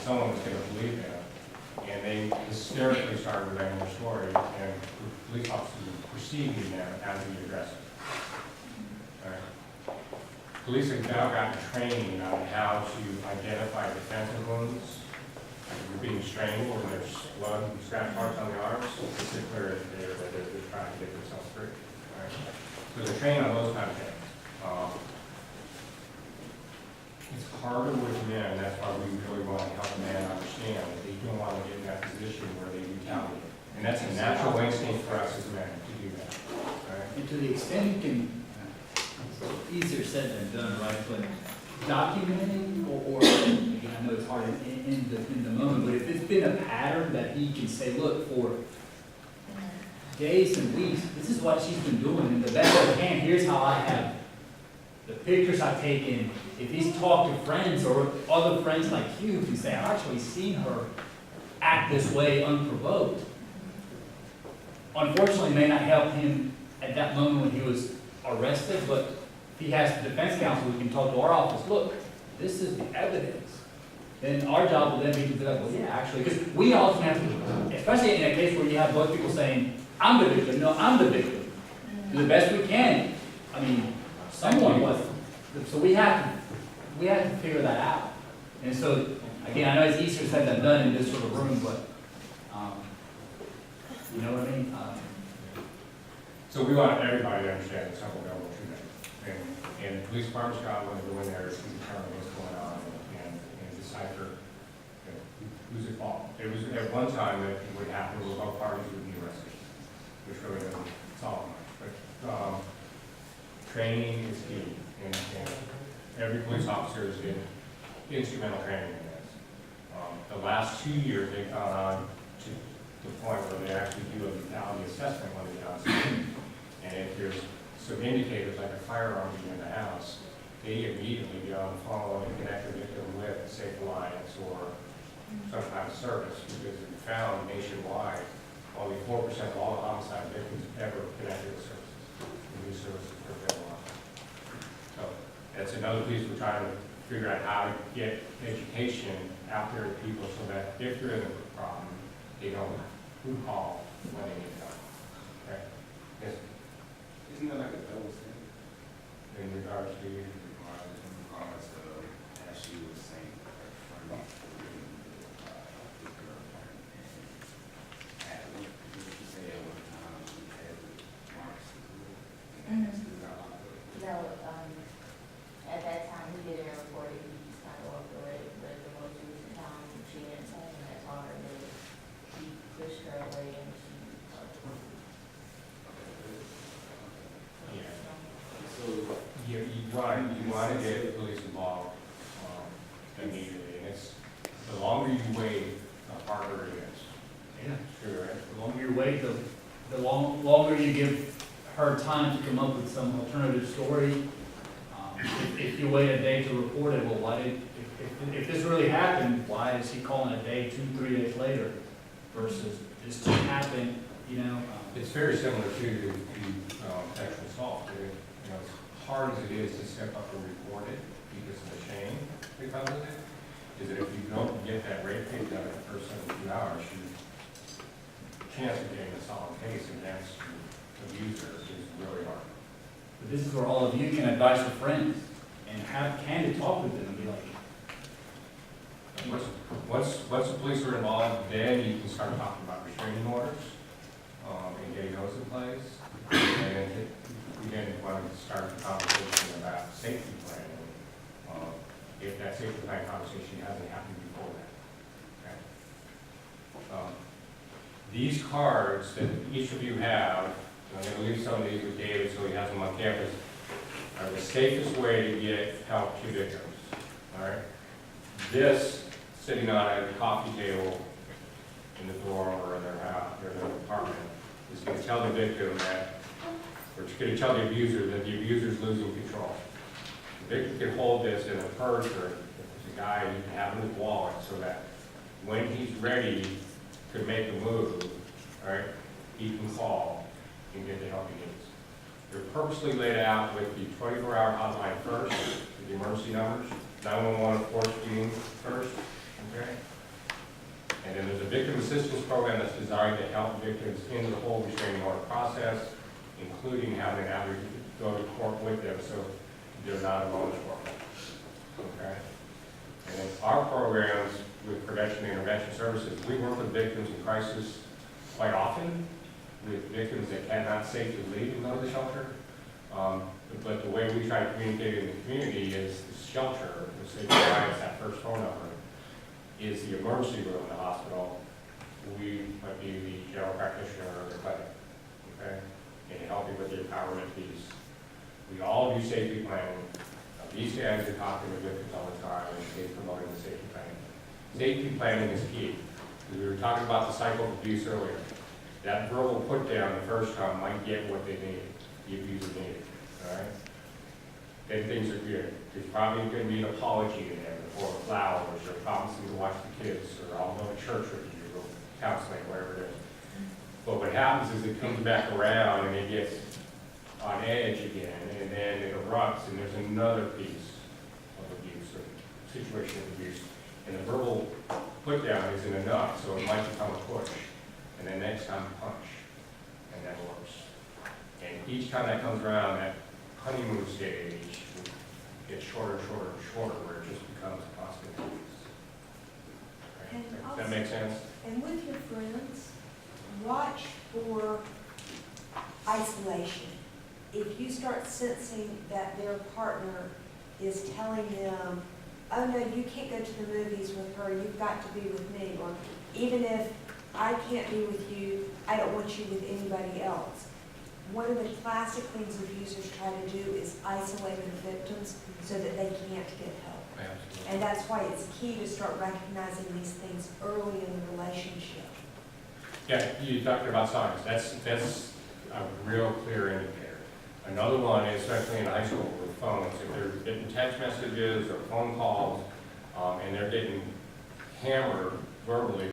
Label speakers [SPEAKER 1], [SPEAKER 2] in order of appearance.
[SPEAKER 1] someone was going to believe them. And they hysterically started writing their story, and the police officers were perceiving them as the aggressor. All right. Police have now gotten training on how to identify defensive wounds. You're being strangled and there's blood and scratch marks on the arms. It's clear that they're trying to get themselves free. All right. So they're trained on those kind of things. It's harder with men. That's why we really want to help a man understand that they don't want to get in that position where they retaliate. And that's a natural instinct for us as men to do that. All right?
[SPEAKER 2] And to the extent you can, it's easier said than done, right? But documenting, or again, I know it's hard in the moment, but if it's been a pattern that he can say, look, for days and weeks, this is what she's been doing, and the best I can, here's how I have the pictures I've taken. If he's talked to friends or other friends like you who say, I've actually seen her act this way unprovoked, unfortunately it may not help him at that moment when he was arrested, but if he has the defense counsel, we can talk to our office, look, this is the evidence. Then our job will then be to be like, well, yeah, actually, because we also have to, especially in a case where you have both people saying, I'm the victim, no, I'm the victim. Do the best we can. I mean, someone was. So we have to figure that out. And so, again, I know it's easier said than done in this sort of room, but, you know what I mean?
[SPEAKER 1] So we want everybody to understand that something available to them. And the police department's job when they go in there is to determine what's going on and decipher who's at fault. It was at one time that what happened was both parties would be arrested, which really doesn't solve much. But training is key, and every police officer has been instrumental training in this. The last 2 years, they've gone on to the point where they actually do a lethality assessment when they do something. And if there's some indicators like a firearm being in the house, they immediately get on the phone and connect the victim with Safe Alliance or some kind of service, because we found nationwide only 4% of all the homicide victims ever connected with services. And these services for federal law. So that's another piece we're trying to figure out how to get education out there to people so that if they're in a problem, they know who to call when they need help. Okay? Yes.
[SPEAKER 3] Isn't that like a double standard?
[SPEAKER 1] In regards to
[SPEAKER 3] Regards to, as she was saying, her friend, at what did you say at one time she had marks?
[SPEAKER 4] No, at that time, he didn't report it, he just kind of walked away, but the most recent time, she didn't tell him, I told her that he pushed her away and she.
[SPEAKER 1] yeah.
[SPEAKER 3] So,
[SPEAKER 1] You want to get police involved immediately, and it's the longer you wait, the harder it is.
[SPEAKER 2] Yeah.
[SPEAKER 1] Sure, right?
[SPEAKER 2] The longer you wait, the longer you give her time to come up with some alternative story. If you wait a day to report it, well, why did, if this really happened, why is he calling a day 2-3 days later versus this just happened, you know?
[SPEAKER 1] It's very similar to sexual assault. You know, as hard as it is to step up and report it because of the shame that comes with it, is that if you don't get that rape kit done in the first 72 hours, your chance of getting a solid case against the abuser is really hard.
[SPEAKER 2] But this is where all of you can advise your friends and have candid talk with them and be like,
[SPEAKER 1] Once the police are involved, then you can start talking about restraining orders and getting those in place. And then want to start the conversation about safety planning, if that safety plan conversation hasn't happened before that. Okay? These cards that each of you have, I'm going to leave some of these with David so he has them on campus, are the safest way to get help to victims. All right? This, sitting on a coffee table in the dorm or in their house or in their apartment, is going to tell the victim that, or it's going to tell the abuser that the abuser is losing control. The victim can hold this in a purse, or if it's a guy, he can have it in his wallet so that when he's ready to make a move, all right, he can call and get the help he needs. They're purposely laid out with the 24-hour hotline first, with the emergency numbers, 911 of course being first, okay? And then there's a victim assistance program that's designed to help victims in the whole restraining order process, including having an advocate go to court with them, so they're not alone for it. Okay? And then our programs with prevention and intervention services, we work with victims in crisis quite often, with victims that cannot safely leave and go to the shelter. But the way we try to communicate in the community is the shelter, the Safe Alliance, that first phone number, is the emergency room in the hospital. We might be the general practitioner or the clinic, okay? And help you with the empowerment piece. We all do safety planning. These guys are talking to victims all the time, and they promoting the safety planning. Safety planning is key. We were talking about the cycle of abuse earlier. That verbal put down the first time might get what they need, the abuser needed, all right? Then things are good. There's probably going to be an apology in there, or flowers, or promising to watch the kids, or I'll go to church with you, or counseling, whatever it is. But what happens is it comes back around and it gets on edge again, and then it erupts, and there's another piece of abuse, or situation of abuse. And the verbal put down isn't enough, so it might become a push. And then next time punch, and that works. And each time that comes around, that honeymoon stage gets shorter and shorter and shorter, where it just becomes a constant abuse.
[SPEAKER 5] And
[SPEAKER 1] Okay? Does
[SPEAKER 5] also-
[SPEAKER 1] that make sense?
[SPEAKER 5] And with your friends, watch for isolation. If you start sensing that their partner is telling them, oh no, you can't go to the movies with her, you've got to be with me, or even if I can't be with you, I don't want you with anybody else. One of the classic things abusers try to do is isolate the victims so that they can't get help.
[SPEAKER 1] Absolutely.
[SPEAKER 5] And that's why it's key to start recognizing these things early in the relationship.
[SPEAKER 1] Yeah, you talked about signs. That's a real clear indicator. Another one, especially in high school with phones, if they're getting text messages or phone calls, and they're getting hammered verbally